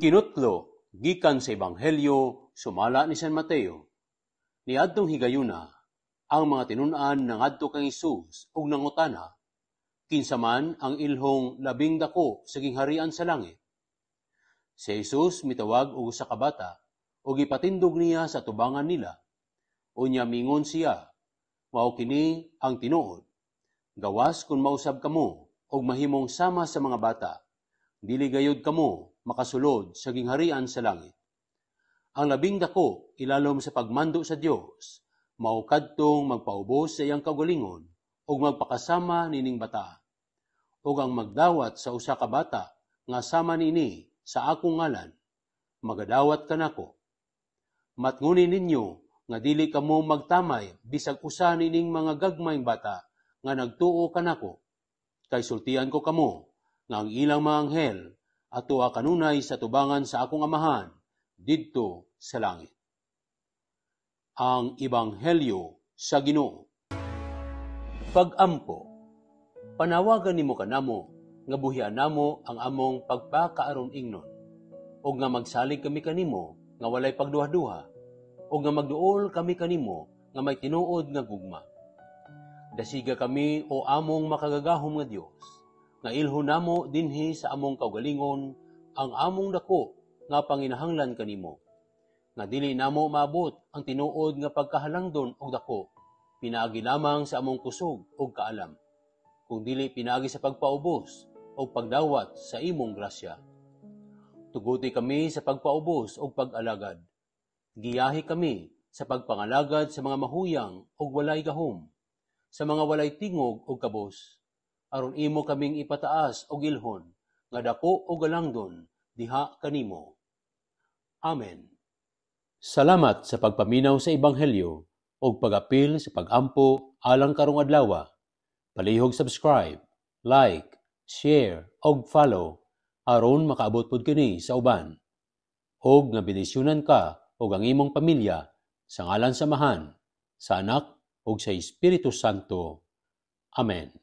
Kinutlo, gikan sa Ebanghelyo, sumala ni San Mateo. Niadtong higayuna, ang mga tinun-an nangadto kang Hesus ug nangutana, kinsa man ang ilhong labing dako sa gingharian sa langit. Si Hesus mitawag og usa ka bata ug ipatindog niya sa tubangan nila. Unya mingon siya, mao kini ang tinuod. Gawas kun mausab kamo og mahimong sama sa mga bata, dili gayud kamo makasulod sa gingharian sa langit. Ang labing dako ilalom sa pagmando sa Dios, mao kadtong magpaubos sa iyang kaugalingon ug magpakasama nining bata. Ug ang magdawat sa usa ka bata nga sama niini sa akong ngalan, magadawat kanako. Matngunin ninyo nga dili kamo magtamay bisag usa nining mga gagmayng bata nga nagtuo kanako. Kay sultian ko kamo nga ang ilang mga anghel ato kanunay sa tubangan sa akong amahan didto sa langit. Ang Ebanghelyo sa Ginoo. Pag-ampo. Panawagan nimo kanamo nga buhian namo ang among pagpakaaron ingnon, o nga magsalig kami kanimo nga walay pagduha-duha, o nga magduol kami kanimo nga may tinuod nga gugma. Dasiga kami o among makagagahom nga Dios, nga ilho namo dinhi sa among kaugalingon ang among dako nga panginahanglan kanimo, nga dili namo maabot ang tinuod nga pagkahalangdon og dako, pinaagi lamang sa among kusog og kaalam, kung dili pinaagi sa pagpaubos o pagdawat sa imong grasya. Tuguti kami sa pagpaubos o pag-alagad. Giyahi kami sa pagpangalagad sa mga mahuyang o walay gahom, sa mga walay tingog o kabos, aron imo kaming ipataas o ilhon, nga dako o galangdon, diha kanimo. Amen. Salamat sa pagpaminaw sa Ebanghelyo o pag-apil sa pag-ampo alang karong adlaw. Palihog subscribe, like, share, og follow aron makaabot pud kini sa uban. Og nga benisyonan ka og ang imong pamilya sa ngalan sa Amahan, sa Anak ug sa Espiritu Santo. Amen.